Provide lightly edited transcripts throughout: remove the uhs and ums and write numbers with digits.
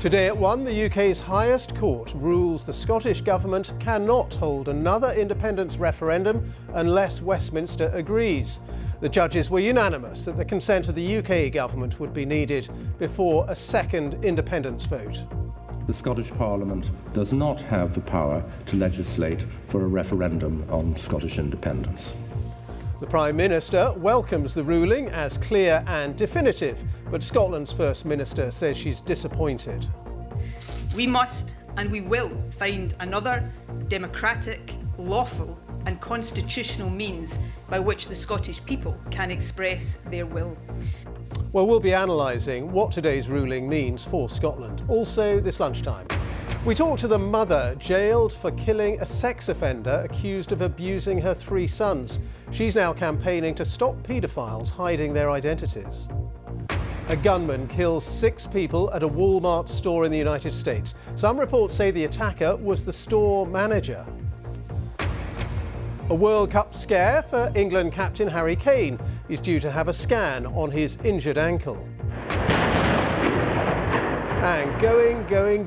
Today at 1, the UK's highest court rules the Scottish Government cannot hold another independence referendum unless Westminster agrees. The judges were unanimous that the consent of the UK Government would be needed before a second independence vote. The Scottish Parliament does not have the power to legislate for a referendum on Scottish independence. The Prime Minister welcomes the ruling as clear and definitive, but Scotland's First Minister says she's disappointed. We must and we will find another democratic, lawful and constitutional means by which the Scottish people can express their will. Well, we'll be analysing what today's ruling means for Scotland. Also this lunchtime, we talk to the mother jailed for killing a sex offender accused of abusing her 3 sons. She's now campaigning to stop paedophiles hiding their identities. A gunman kills 6 people at a Walmart store in the United States. Some reports say the attacker was the store manager. A World Cup scare for England captain Harry Kane. He's due to have a scan on his injured ankle. And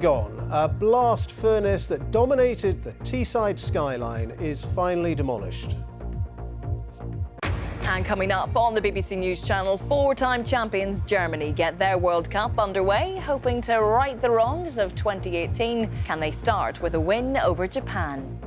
gone. A blast furnace that dominated the Teesside skyline is finally demolished. And coming up on the BBC News Channel, 4-time champions Germany get their World Cup underway, hoping to right the wrongs of 2018. Can they start with a win over Japan?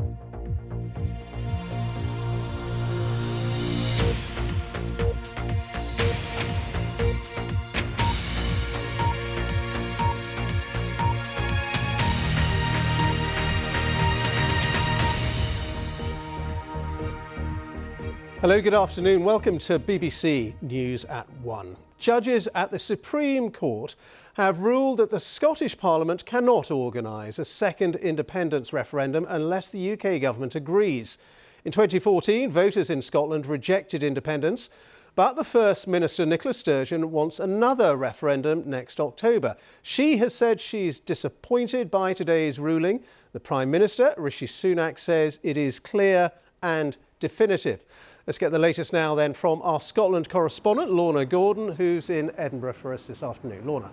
Hello, good afternoon. Welcome to BBC News at 1. Judges at the Supreme Court have ruled that the Scottish Parliament cannot organise a second independence referendum unless the UK Government agrees. In 2014, voters in Scotland rejected independence, but the First Minister, Nicola Sturgeon, wants another referendum next October. She has said she's disappointed by today's ruling. The Prime Minister, Rishi Sunak, says it is clear and definitive. Let's get the latest now then from our Scotland correspondent, Lorna Gordon, who's in Edinburgh for us this afternoon. Lorna.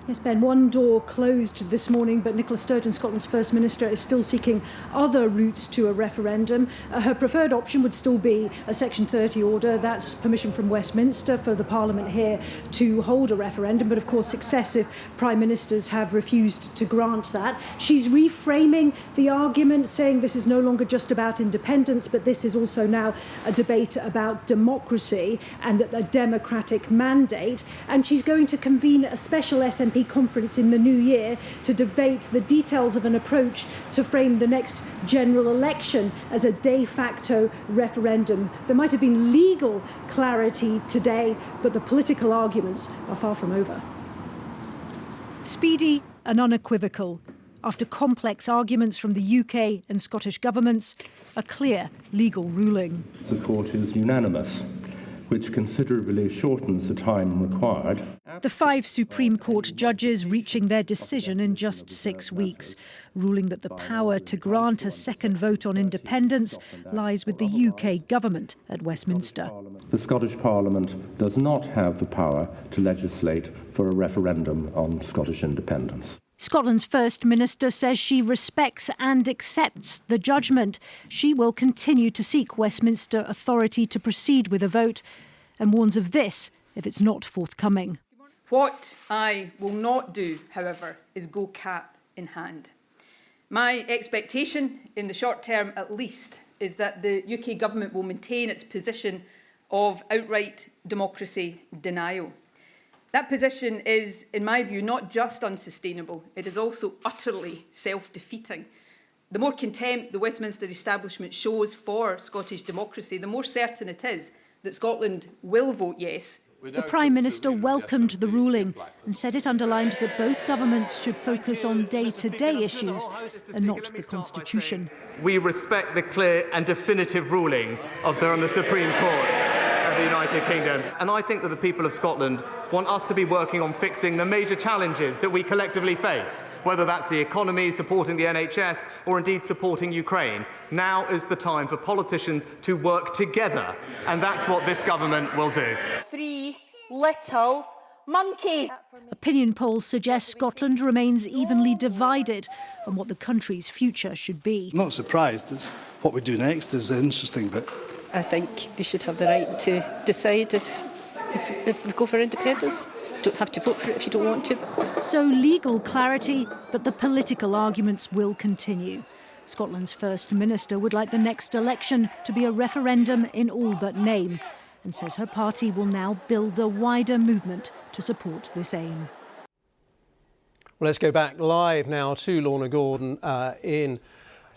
Yes, Ben, one door closed this morning, but Nicola Sturgeon, Scotland's First Minister, is still seeking other routes to a referendum. Her preferred option would still be a Section 30 order. That's permission from Westminster for the Parliament here to hold a referendum. But of course, successive Prime Ministers have refused to grant that. She's reframing the argument, saying this is no longer just about independence, but this is also now a debate about democracy and a democratic mandate. And she's going to convene a special SNP conference in the new year to debate the details of an approach to frame the next general election as a de facto referendum. There might have been legal clarity today, but the political arguments are far from over. Speedy and unequivocal. After complex arguments from the UK and Scottish governments, a clear legal ruling. The court is unanimous, which considerably shortens the time required. The 5 Supreme Court judges reaching their decision in just 6 weeks, ruling that the power to grant a second vote on independence lies with the UK Government at Westminster. The Scottish Parliament does not have the power to legislate for a referendum on Scottish independence. Scotland's First Minister says she respects and accepts the judgment. She will continue to seek Westminster authority to proceed with a vote and warns of this if it's not forthcoming. What I will not do, however, is go cap in hand. My expectation, in the short term at least, is that the UK Government will maintain its position of outright democracy denial. That position is, in my view, not just unsustainable, it is also utterly self-defeating. The more contempt the Westminster establishment shows for Scottish democracy, the more certain it is that Scotland will vote yes. The Prime Minister welcomed the ruling and said it underlined that both governments should focus on day-to-day issues and not the Constitution. We respect the clear and definitive ruling of the Supreme Court of the United Kingdom. And I think that the people of Scotland want us to be working on fixing the major challenges that we collectively face, whether that's the economy, supporting the NHS, or indeed supporting Ukraine. Now is the time for politicians to work together, and that's what this government will do. 3 little monkeys. Opinion polls suggest Scotland remains evenly divided on what the country's future should be. I'm not surprised. It's what we do next is the interesting bit. I think they should have the right to decide if we go for independence. You don't have to vote for it if you don't want to. So legal clarity, but the political arguments will continue. Scotland's First Minister would like the next election to be a referendum in all but name, and says her party will now build a wider movement to support this aim. Well, let's go back live now to Lorna Gordon in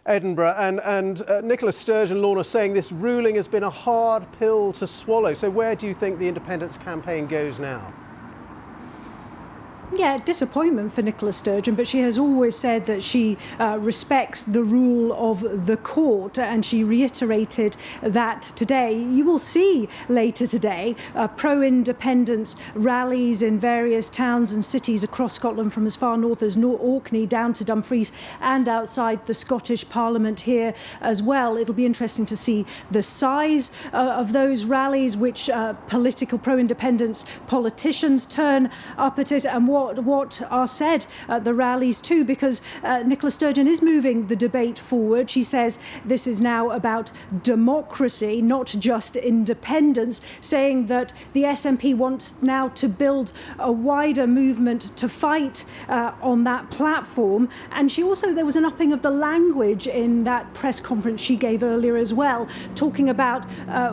Edinburgh. And Nicola Sturgeon, Lorna, saying this ruling has been a hard pill to swallow. So where do you think the independence campaign goes now? Yeah, disappointment for Nicola Sturgeon, but she has always said that she respects the rule of the court, and she reiterated that today. You will see later today pro-independence rallies in various towns and cities across Scotland, from as far north as Orkney down to Dumfries and outside the Scottish Parliament here as well. It'll be interesting to see the size of those rallies, which political pro-independence politicians turn up at it, and what are said at the rallies too, because Nicola Sturgeon is moving the debate forward. She says this is now about democracy, not just independence, saying that the SNP want now to build a wider movement to fight on that platform. And she also, there was an upping of the language in that press conference she gave earlier as well, talking about,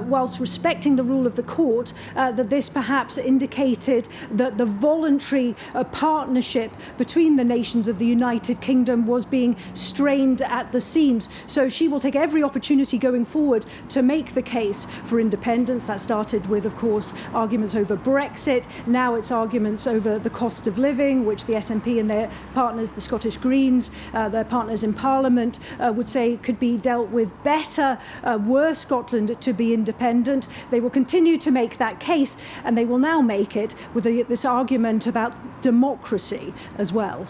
whilst respecting the rule of the court, that this perhaps indicated that the voluntary partnership between the nations of the United Kingdom was being strained at the seams. So she will take every opportunity going forward to make the case for independence. That started with, of course, arguments over Brexit. Now it's arguments over the cost of living, which the SNP and their partners, the Scottish Greens, their partners in Parliament, would say could be dealt with better were Scotland to be independent. They will continue to make that case, and they will now make it with this argument about democracy as well.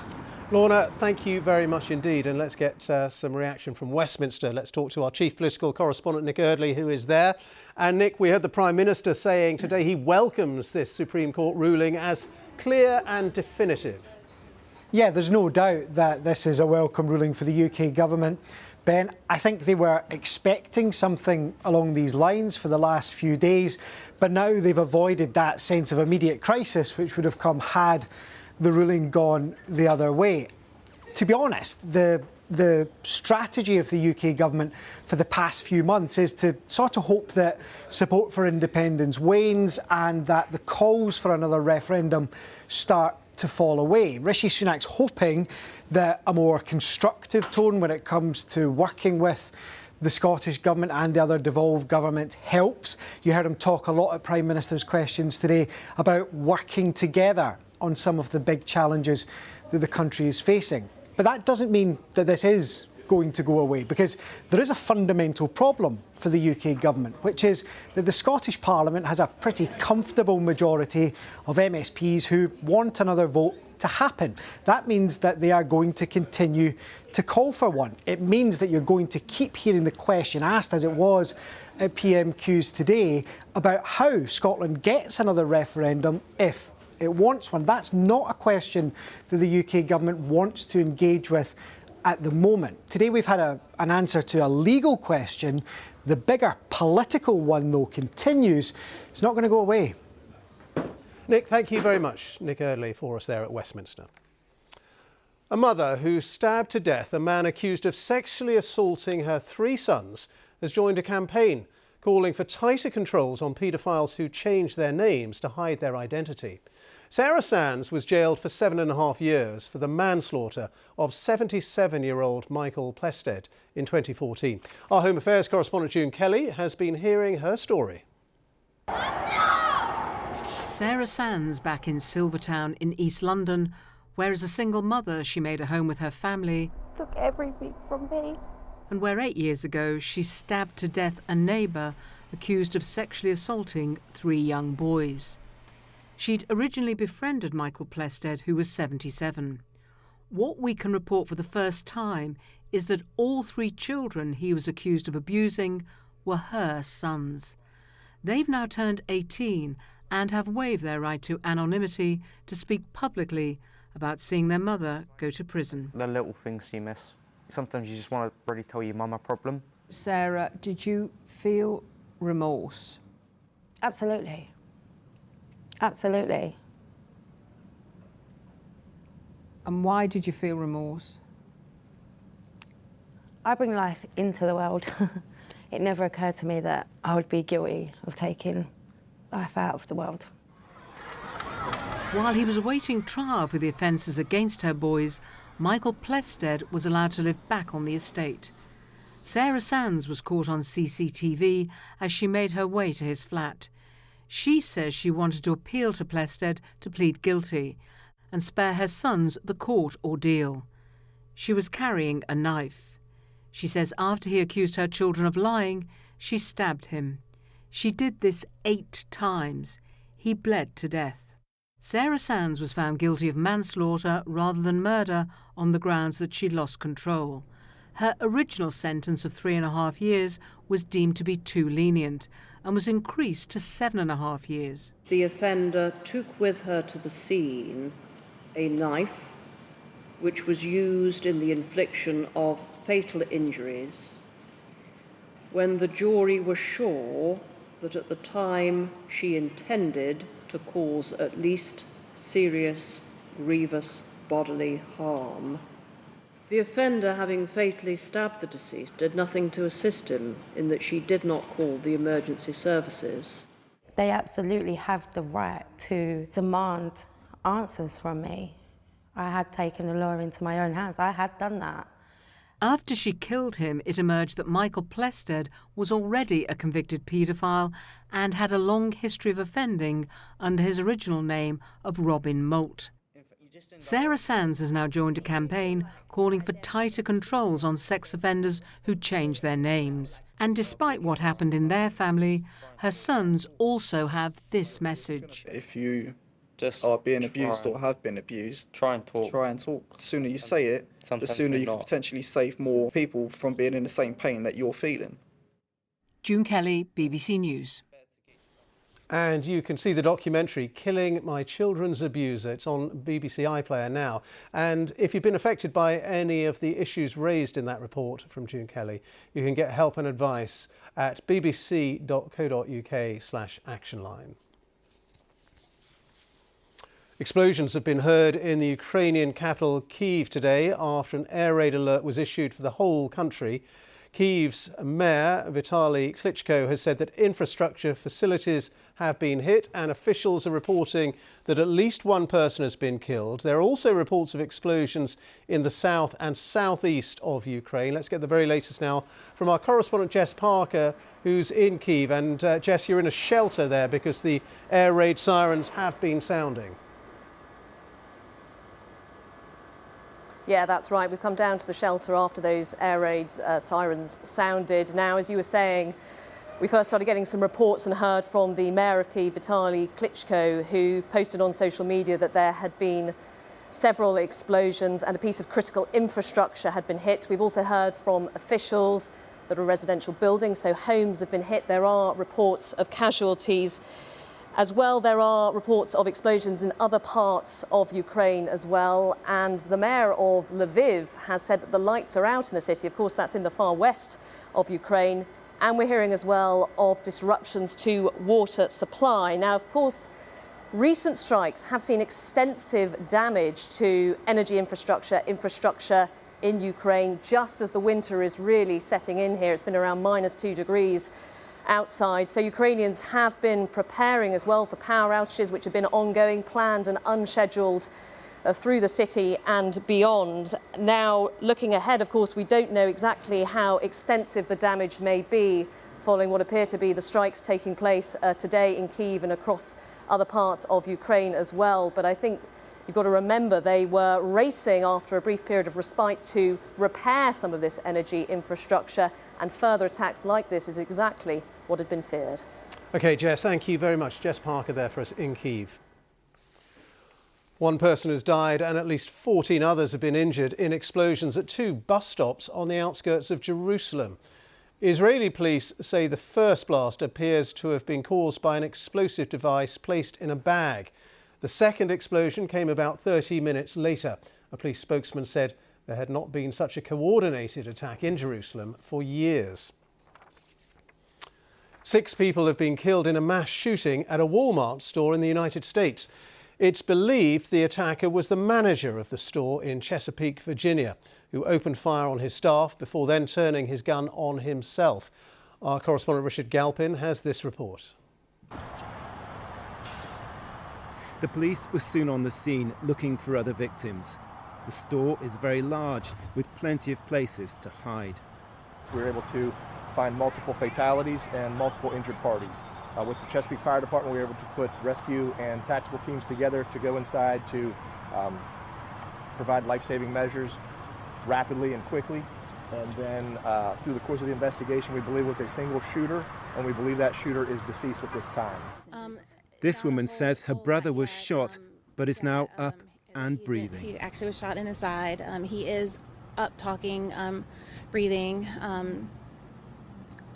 Lorna, thank you very much indeed. And let's get some reaction from Westminster. Let's talk to our chief political correspondent, Nick Eardley, who is there. And Nick, we heard the Prime Minister saying today he welcomes this Supreme Court ruling as clear and definitive. Yeah, there's no doubt that this is a welcome ruling for the UK government. Ben, I think they were expecting something along these lines for the last few days, but now they've avoided that sense of immediate crisis which would have come had the ruling gone the other way. To be honest, the strategy of the UK government for the past few months is to sort of hope that support for independence wanes and that the calls for another referendum start to fall away. Rishi Sunak's hoping that a more constructive tone when it comes to working with the Scottish Government and the other devolved governments helps. You heard him talk a lot at Prime Minister's questions today about working together on some of the big challenges that the country is facing. But that doesn't mean that this is going to go away, because there is a fundamental problem for the UK government, which is that the Scottish Parliament has a pretty comfortable majority of MSPs who want another vote to happen. That means that they are going to continue to call for one. It means that you're going to keep hearing the question asked, as it was at PMQs today, about how Scotland gets another referendum if it wants one. That's not a question that the UK government wants to engage with at the moment. Today we've had an answer to a legal question. The bigger political one, though, continues. It's not going to go away. Nick, thank you very much. Nick Eardley for us there at Westminster. A mother who stabbed to death a man accused of sexually assaulting her 3 sons has joined a campaign calling for tighter controls on paedophiles who change their names to hide their identity. Sarah Sands was jailed for 7.5 years for the manslaughter of 77-year-old Michael Plested in 2014. Our Home Affairs correspondent June Kelly has been hearing her story. Sarah Sands back in Silvertown in East London, where as a single mother she made a home with her family. Took everything from me. And where 8 years ago she stabbed to death a neighbour accused of sexually assaulting 3 young boys. She'd originally befriended Michael Plested, who was 77. What we can report for the first time is that all 3 children he was accused of abusing were her sons. They've now turned 18 and have waived their right to anonymity to speak publicly about seeing their mother go to prison. The little things you miss. Sometimes you just want to really tell your mum a problem. Sarah, did you feel remorse? Absolutely. Absolutely. And why did you feel remorse? I bring life into the world. It never occurred to me that I would be guilty of taking life out of the world. While he was awaiting trial for the offences against her boys, Michael Plested was allowed to live back on the estate. Sarah Sands was caught on CCTV as she made her way to his flat. She says she wanted to appeal to Plested to plead guilty and spare her sons the court ordeal. She was carrying a knife. She says after he accused her children of lying, she stabbed him. She did this 8 times. He bled to death. Sarah Sands was found guilty of manslaughter rather than murder on the grounds that she'd lost control. Her original sentence of 3.5 years was deemed to be too lenient and was increased to 7.5 years. The offender took with her to the scene a knife which was used in the infliction of fatal injuries when the jury was sure that at the time she intended to cause at least serious, grievous bodily harm. The offender, having fatally stabbed the deceased, did nothing to assist him in that she did not call the emergency services. They absolutely have the right to demand answers from me. I had taken the law into my own hands. I had done that. After she killed him, it emerged that Michael Plested was already a convicted paedophile and had a long history of offending under his original name of Robin Moult. Sarah Sands has now joined a campaign calling for tighter controls on sex offenders who change their names. And despite what happened in their family, her sons also have this message. If you are being abused or have been abused, try and talk. The sooner you say it, the sooner you can potentially save more people from being in the same pain that you're feeling. June Kelly, BBC News. And you can see the documentary Killing My Children's Abuser. It's on BBC iPlayer now. And if you've been affected by any of the issues raised in that report from June Kelly, you can get help and advice at bbc.co.uk/actionline. Explosions have been heard in the Ukrainian capital Kyiv today after an air raid alert was issued for the whole country. Kyiv's mayor, Vitaly Klitschko, has said that infrastructure facilities have been hit and officials are reporting that at least one person has been killed. There are also reports of explosions in the south and southeast of Ukraine. Let's get the very latest now from our correspondent Jess Parker, who's in Kyiv. And Jess, you're in a shelter there because the air raid sirens have been sounding. Yeah, that's right. We've come down to the shelter after those air raid sirens sounded. Now, as you were saying, we first started getting some reports and heard from the mayor of Kyiv, Vitaly Klitschko, who posted on social media that there had been several explosions and a piece of critical infrastructure had been hit. We've also heard from officials that a residential building, so homes, have been hit. There are reports of casualties. As well, there are reports of explosions in other parts of Ukraine as well. And the mayor of Lviv has said that the lights are out in the city. Of course, that's in the far west of Ukraine. And we're hearing as well of disruptions to water supply. Now, of course, recent strikes have seen extensive damage to energy infrastructure in Ukraine, just as the winter is really setting in here. It's been around -2 degrees outside. So Ukrainians have been preparing as well for power outages, which have been ongoing, planned and unscheduled through the city and beyond. Now, looking ahead, of course, we don't know exactly how extensive the damage may be following what appear to be the strikes taking place today in Kyiv and across other parts of Ukraine as well. But I think you've got to remember they were racing after a brief period of respite to repair some of this energy infrastructure, and further attacks like this is exactly what had been feared. OK, Jess, thank you very much. Jess Parker there for us in Kyiv. One person has died and at least 14 others have been injured in explosions at 2 bus stops on the outskirts of Jerusalem. Israeli police say the first blast appears to have been caused by an explosive device placed in a bag. The second explosion came about 30 minutes later. A police spokesman said there had not been such a coordinated attack in Jerusalem for years. 6 people have been killed in a mass shooting at a Walmart store in the United States. It's believed the attacker was the manager of the store in Chesapeake, Virginia, who opened fire on his staff before then turning his gun on himself. Our correspondent Richard Galpin has this report. The police were soon on the scene looking for other victims. The store is very large, with plenty of places to hide. We were able to find multiple fatalities and multiple injured parties. With the Chesapeake Fire Department, we were able to put rescue and tactical teams together to go inside to provide life-saving measures rapidly and quickly. And then through the course of the investigation, we believe it was a single shooter, and we believe that shooter is deceased at this time. This woman says her brother was shot, but is now up and breathing. He actually was shot in his side. He is up, talking, breathing.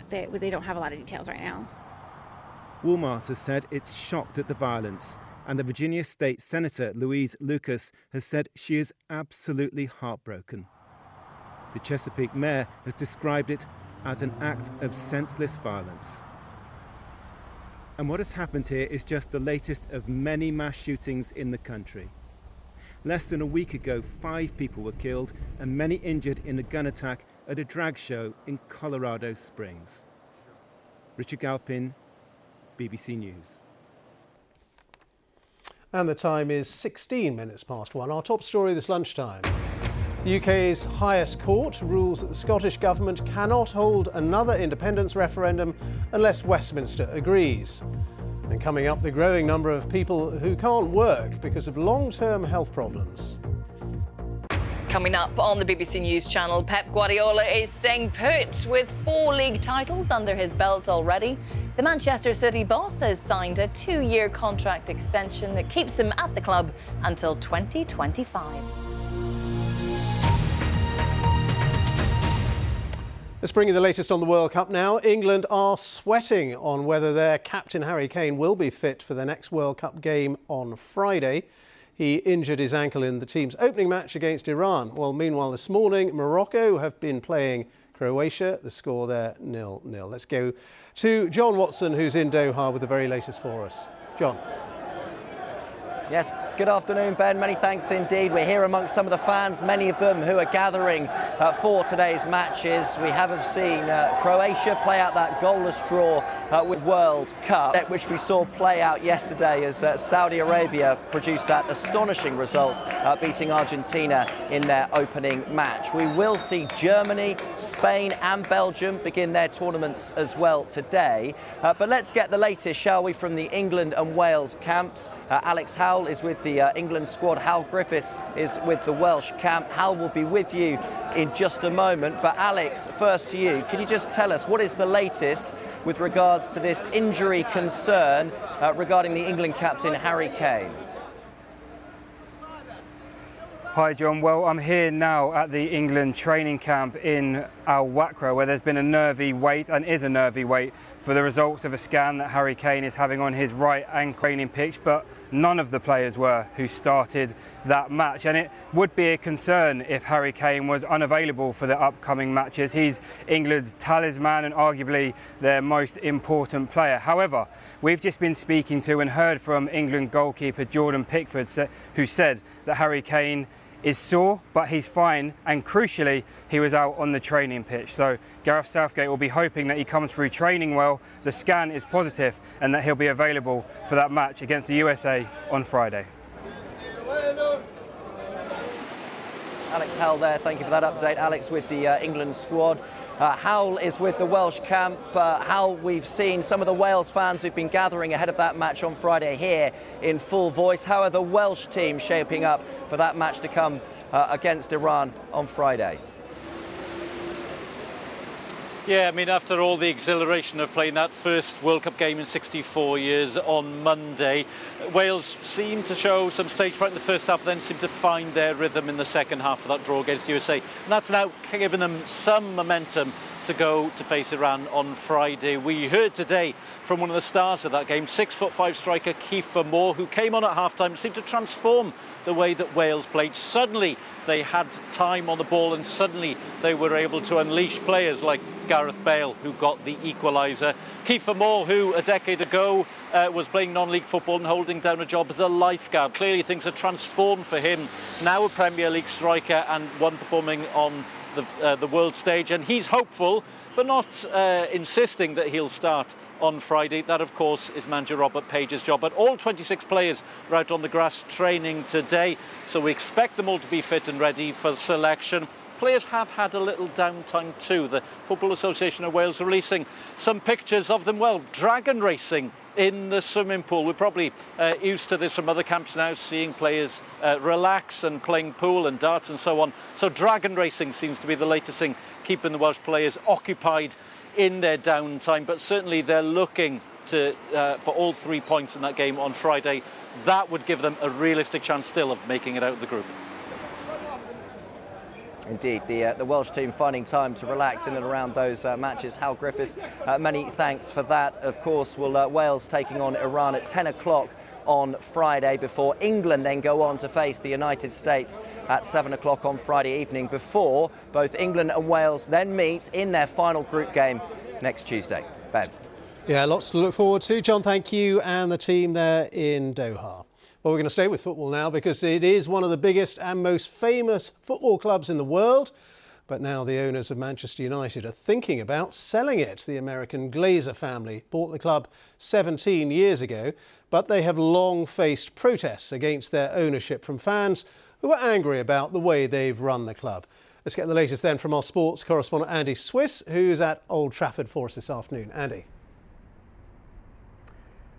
They don't have a lot of details right now. Walmart has said it's shocked at the violence, and the Virginia State Senator Louise Lucas has said she is absolutely heartbroken. The Chesapeake mayor has described it as an act of senseless violence. And what has happened here is just the latest of many mass shootings in the country. Less than a week ago, 5 people were killed and many injured in a gun attack at a drag show in Colorado Springs. Richard Galpin, BBC News. And the time is 16 minutes past 1. Our top story this lunchtime. The UK's highest court rules that the Scottish Government cannot hold another independence referendum unless Westminster agrees. And coming up, the growing number of people who can't work because of long-term health problems. Coming up on the BBC News channel, Pep Guardiola is staying put with 4 league titles under his belt already. The Manchester City boss has signed a 2-year contract extension that keeps him at the club until 2025. Let's bring you the latest on the World Cup now. England are sweating on whether their captain Harry Kane will be fit for the next World Cup game on Friday. He injured his ankle in the team's opening match against Iran. Well, meanwhile, this morning, Morocco have been playing Croatia. The score there, 0-0. Let's go to John Watson, who's in Doha with the very latest for us. John. Yes, good afternoon, Ben. Many thanks indeed. We're here amongst some of the fans, many of them who are gathering for today's matches. We have seen Croatia play out that goalless draw with World Cup, which we saw play out yesterday as Saudi Arabia produced that astonishing result, beating Argentina in their opening match. We will see Germany, Spain and Belgium begin their tournaments as well today. But let's get the latest, shall we, from the England and Wales camps. Alex Howell is with the England squad. Hal Griffiths is with the Welsh camp. Hal will be with you in just a moment. But Alex, first to you, can you just tell us what is the latest with regards to this injury concern regarding the England captain Harry Kane? Hi John, well I'm here now at the England training camp in Al Wakra, where there's been a nervy wait and is a nervy wait for the results of a scan that Harry Kane is having on his right ankle training pitch, but none of the players were who started that match, and it would be a concern if Harry Kane was unavailable for the upcoming matches. He's England's talisman and arguably their most important player. However, we've just been speaking to and heard from England goalkeeper Jordan Pickford, who said that Harry Kane is sore, but he's fine, and crucially, he was out on the training pitch. So Gareth Southgate will be hoping that he comes through training well, the scan is positive, and that he'll be available for that match against the USA on Friday. Alex Howell there, thank you for that update. Alex with the England squad. Howell is with the Welsh camp. Howell, we've seen some of the Wales fans who've been gathering ahead of that match on Friday here in full voice. How are the Welsh team shaping up for that match to come against Iran on Friday? Yeah, I mean, after all the exhilaration of playing that first World Cup game in 64 years on Monday, Wales seemed to show some stage fright in the first half, then seemed to find their rhythm in the second half of that draw against USA. And that's now given them some momentum to go to face Iran on Friday. We heard today from one of the stars of that game, 6'5" striker Kiefer Moore, who came on at half-time, seemed to transform the way that Wales played. Suddenly they had time on the ball, and suddenly they were able to unleash players like Gareth Bale, who got the equaliser. Kiefer Moore, who a decade ago was playing non-league football and holding down a job as a lifeguard. Clearly things are transformed for him. Now a Premier League striker and one performing on the world stage, and he's hopeful but not insisting that he'll start on Friday. That, of course, is manager Robert Page's job. But all 26 players are out on the grass training today, so we expect them all to be fit and ready for selection. Players have had a little downtime too. The Football Association of Wales releasing some pictures of them, well, dragon racing in the swimming pool. We're probably used to this from other camps now, seeing players relax and playing pool and darts and so on. So dragon racing seems to be the latest thing, keeping the Welsh players occupied in their downtime. But certainly they're looking to for all 3 points in that game on Friday. That would give them a realistic chance still of making it out of the group. Indeed, the Welsh team finding time to relax in and around those matches. Hal Griffith, many thanks for that. Of course, Wales taking on Iran at 10 o'clock on Friday, before England then go on to face the United States at 7 o'clock on Friday evening, before both England and Wales then meet in their final group game next Tuesday. Ben. Yeah, lots to look forward to. John, thank you, and the team there in Doha. Well, we're going to stay with football now because it is one of the biggest and most famous football clubs in the world. But now the owners of Manchester United are thinking about selling it. The American Glazer family bought the club 17 years ago, but they have long faced protests against their ownership from fans who are angry about the way they've run the club. Let's get the latest then from our sports correspondent Andy Swiss, who's at Old Trafford for us this afternoon. Andy.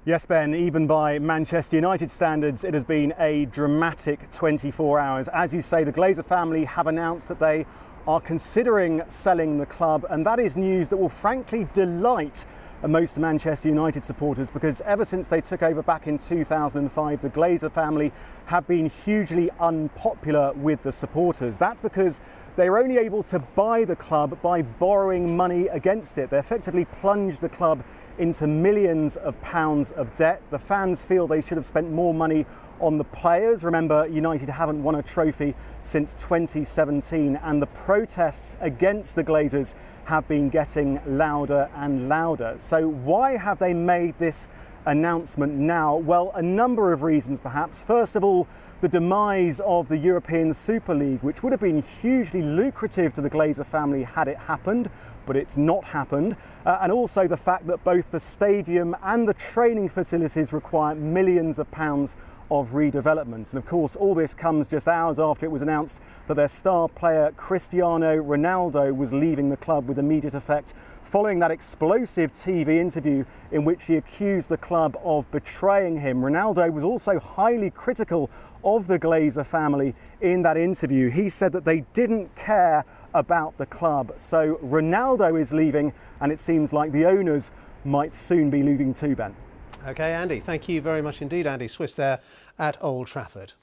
Yes, Ben, even by Manchester United standards, it has been a dramatic 24 hours. As you say, the Glazer family have announced that they are considering selling the club, and that is news that will frankly delight most Manchester United supporters, because ever since they took over back in 2005, the Glazer family have been hugely unpopular with the supporters. That's because they were only able to buy the club by borrowing money against it. They effectively plunged the club into millions of pounds of debt. The fans feel they should have spent more money on the players. Remember, United haven't won a trophy since 2017, and the protests against the Glazers have been getting louder and louder. So why have they made this announcement now? Well, a number of reasons perhaps. First of all, the demise of the European Super League, which would have been hugely lucrative to the Glazer family had it happened, but it's not happened. And also the fact that both the stadium and the training facilities require millions of pounds of redevelopment. And of course, all this comes just hours after it was announced that their star player Cristiano Ronaldo was leaving the club with immediate effect, following that explosive TV interview in which he accused the club of betraying him. Ronaldo was also highly critical of the Glazer family in that interview. He said that they didn't care about the club. So Ronaldo is leaving, and it seems like the owners might soon be leaving too, Ben. OK, Andy, thank you very much indeed. Andy Swiss there at Old Trafford.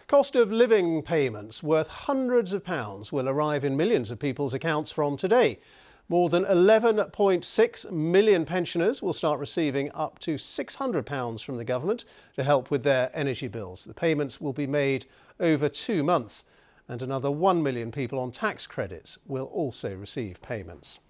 Cost of living payments worth hundreds of pounds will arrive in millions of people's accounts from today. More than 11.6 million pensioners will start receiving up to £600 from the government to help with their energy bills. The payments will be made over 2 months, and another 1 million people on tax credits will also receive payments.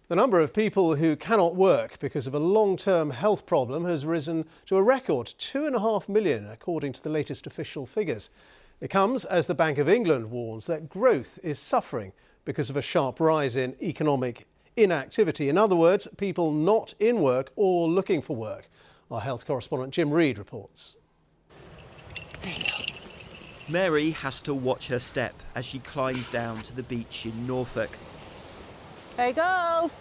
The number of people who cannot work because of a long-term health problem has risen to a record 2.5 million, according to the latest official figures. It comes as the Bank of England warns that growth is suffering because of a sharp rise in economic inactivity. In other words, people not in work or looking for work. Our health correspondent Jim Reid reports. Mary has to watch her step as she climbs down to the beach in Norfolk. Hey girls!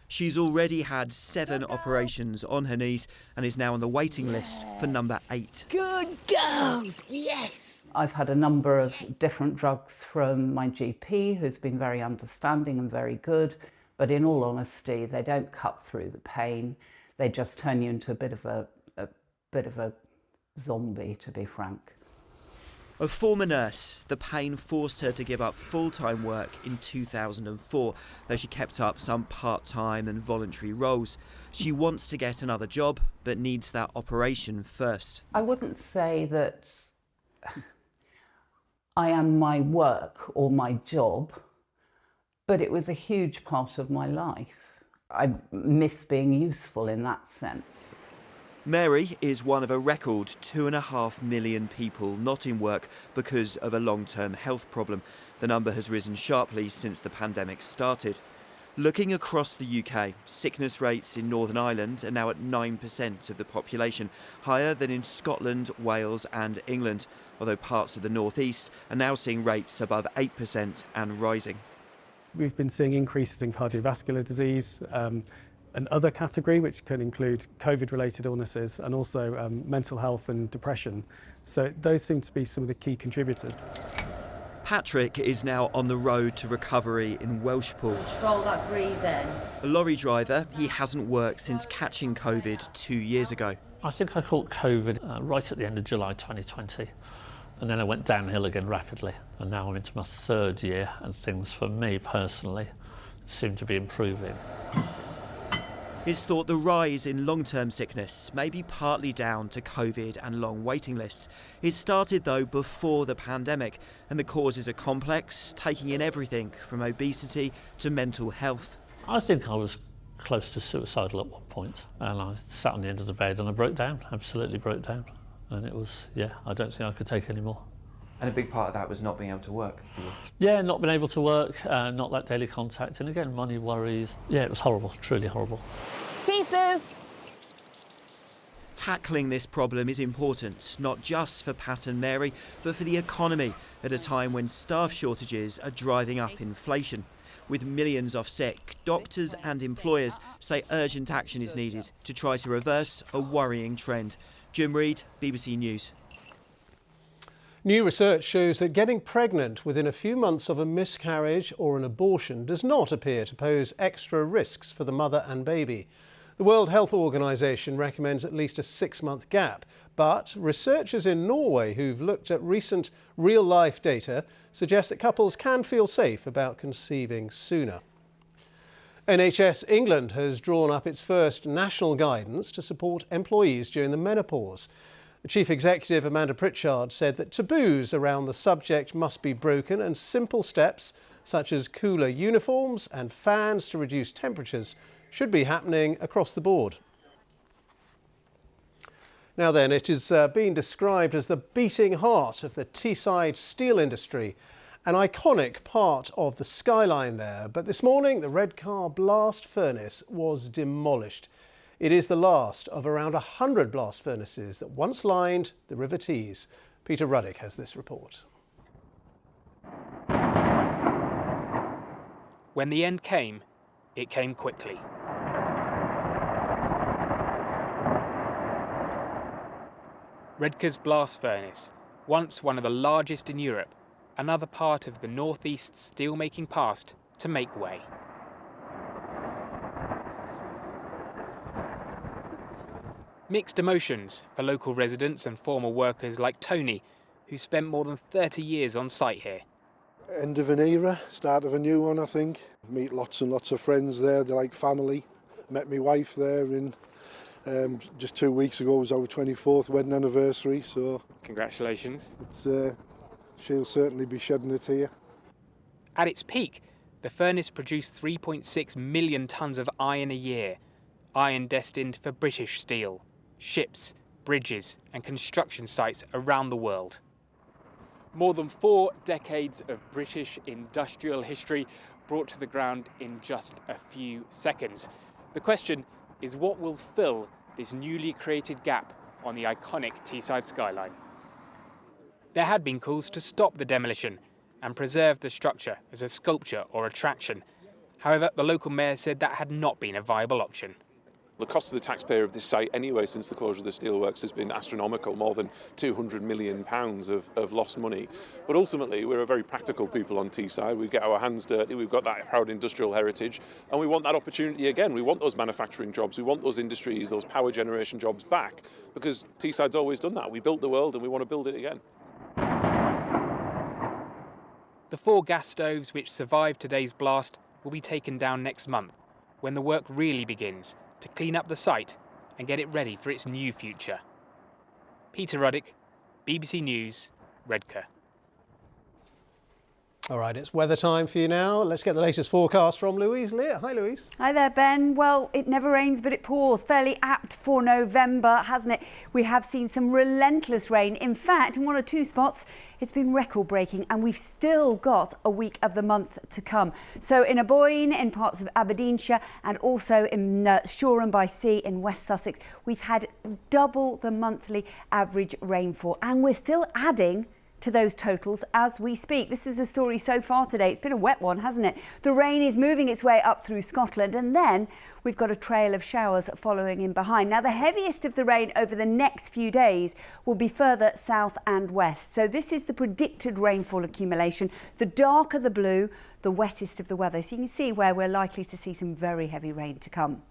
She's already had 7 operations on her knees and is now on the waiting list for number 8. Good girls, yes! I've had a number of different drugs from my GP, who's been very understanding and very good, but in all honesty, they don't cut through the pain. They just turn you into a bit of a zombie, to be frank. A former nurse, the pain forced her to give up full-time work in 2004, though she kept up some part-time and voluntary roles. She wants to get another job, but needs that operation first. I wouldn't say that I am my work or my job, but it was a huge part of my life. I miss being useful in that sense. Mary is one of a record 2.5 million people not in work because of a long-term health problem. The number has risen sharply since the pandemic started. Looking across the UK, sickness rates in Northern Ireland are now at 9% of the population, higher than in Scotland, Wales and England, although parts of the North East are now seeing rates above 8% and rising. We've been seeing increases in cardiovascular disease, another category which can include COVID-related illnesses and also mental health and depression. So those seem to be some of the key contributors. Patrick is now on the road to recovery in Welshpool. Control that breathing. A lorry driver, he hasn't worked since catching COVID 2 years ago. I think I caught COVID right at the end of July 2020. And then I went downhill again rapidly. And now I'm into my 3rd year and things for me personally seem to be improving. It's thought the rise in long-term sickness may be partly down to COVID and long waiting lists. It started though before the pandemic, and the causes are complex, taking in everything from obesity to mental health. I think I was close to suicidal at one point, and I sat on the end of the bed and I broke down, absolutely broke down. And it was, I don't think I could take any more. And a big part of that was not being able to work for you? Yeah, not being able to work, not that daily contact, and again, money worries. Yeah, it was horrible, truly horrible. Sisu! Tackling this problem is important, not just for Pat and Mary, but for the economy, at a time when staff shortages are driving up inflation. With millions off sick, doctors and employers say urgent action is needed to try to reverse a worrying trend. Jim Reid, BBC News. New research shows that getting pregnant within a few months of a miscarriage or an abortion does not appear to pose extra risks for the mother and baby. The World Health Organization recommends at least a 6-month gap, but researchers in Norway who've looked at recent real-life data suggest that couples can feel safe about conceiving sooner. NHS England has drawn up its first national guidance to support employees during the menopause. The Chief Executive, Amanda Pritchard, said that taboos around the subject must be broken and simple steps, such as cooler uniforms and fans to reduce temperatures, should be happening across the board. Now then, it is being described as the beating heart of the Teesside steel industry, an iconic part of the skyline there. But this morning, the Redcar blast furnace was demolished. It is the last of around 100 blast furnaces that once lined the River Tees. Peter Ruddick has this report. When the end came, it came quickly. Redcar's blast furnace, once one of the largest in Europe, another part of the North East steelmaking past to make way. Mixed emotions for local residents and former workers like Tony, who spent more than 30 years on site here. End of an era, start of a new one, I think. Meet lots and lots of friends there, they're like family. Met my wife there in just 2 weeks ago was our 24th wedding anniversary, so... Congratulations. She'll certainly be shedding a tear. At its peak, the furnace produced 3.6 million tonnes of iron a year, iron destined for British steel, ships, bridges and construction sites around the world. More than 4 decades of British industrial history brought to the ground in just a few seconds. The question is, what will fill this newly created gap on the iconic Teesside skyline? There had been calls to stop the demolition and preserve the structure as a sculpture or attraction. However, the local mayor said that had not been a viable option. The cost of the taxpayer of this site anyway since the closure of the steelworks has been astronomical, more than £200 million of lost money. But ultimately we're a very practical people on Teesside. We get our hands dirty, we've got that proud industrial heritage and we want that opportunity again. We want those manufacturing jobs, we want those industries, those power generation jobs back, because Teesside's always done that. We built the world and we want to build it again. The 4 gas stoves which survived today's blast will be taken down next month, when the work really begins to clean up the site and get it ready for its new future. Peter Ruddick, BBC News, Redcar. All right, it's weather time for you now. Let's get the latest forecast from Louise Lear. Hi, Louise. Hi there, Ben. Well, it never rains, but it pours. Fairly apt for November, hasn't it? We have seen some relentless rain. In fact, in 1 or 2 spots, it's been record-breaking, and we've still got a week of the month to come. So in Aboyne, in parts of Aberdeenshire, and also in Shoreham by Sea in West Sussex, we've had double the monthly average rainfall, and we're still adding to those totals as we speak. This is the story so far today. It's been a wet one, hasn't it? The rain is moving its way up through Scotland, and then we've got a trail of showers following in behind. Now, the heaviest of the rain over the next few days will be further south and west. So this is the predicted rainfall accumulation. The darker the blue, the wettest of the weather. So you can see where we're likely to see some very heavy rain to come.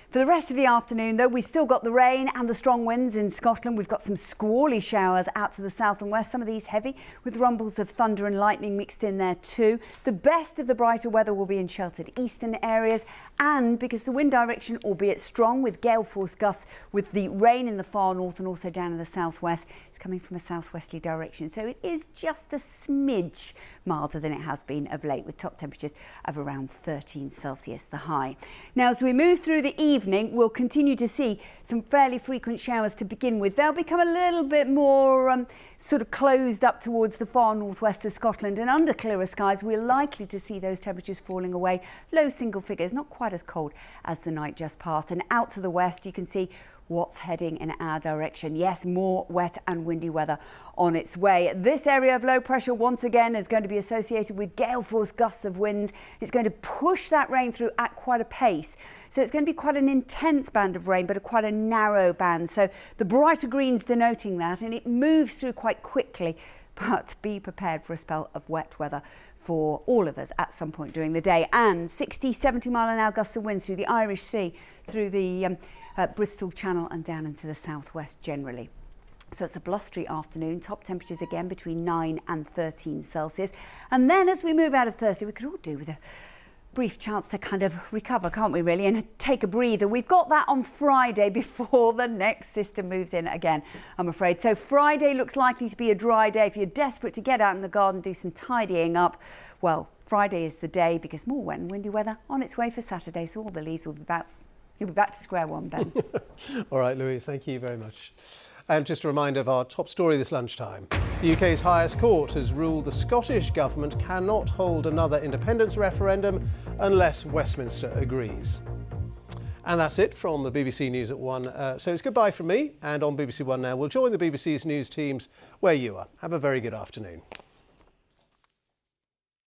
For the rest of the afternoon, though, we've still got the rain and the strong winds in Scotland. We've got some squally showers out to the south and west, some of these heavy with rumbles of thunder and lightning mixed in there too. The best of the brighter weather will be in sheltered eastern areas, and because the wind direction, albeit strong with gale force gusts, with the rain in the far north and also down in the southwest, it's coming from a southwesterly direction. So it is just a smidge milder than it has been of late, with top temperatures of around 13 Celsius, the high. Now, as we move through the evening, we'll continue to see some fairly frequent showers to begin with. They'll become a little bit more sort of closed up towards the far northwest of Scotland, and under clearer skies we're likely to see those temperatures falling away, low single figures, not quite as cold as the night just passed. And out to the west you can see what's heading in our direction. Yes, more wet and windy weather on its way. This area of low pressure once again is going to be associated with gale force gusts of winds. It's going to push that rain through at quite a pace. So it's going to be quite an intense band of rain, but quite a narrow band. So the brighter greens denoting that, and it moves through quite quickly. But be prepared for a spell of wet weather for all of us at some point during the day. And 60, 70 mile an hour gusts of winds through the Irish Sea, through the Bristol Channel and down into the southwest generally. So it's a blustery afternoon, top temperatures again between 9 and 13 Celsius. And then as we move out of Thursday, we could all do with a brief chance to kind of recover, can't we really, and take a breather. We've got that on Friday before the next system moves in again, I'm afraid. So Friday looks likely to be a dry day. If you're desperate to get out in the garden, do some tidying up, well, Friday is the day, because more wet and windy weather on its way for Saturday, so all the leaves will be back. You'll be back to square one, Ben. All right, Louise, thank you very much. And just a reminder of our top story this lunchtime. The UK's highest court has ruled the Scottish Government cannot hold another independence referendum unless Westminster agrees. And that's it from the BBC News at 1. So it's goodbye from me, and on BBC One now we'll join the BBC's news teams where you are. Have a very good afternoon.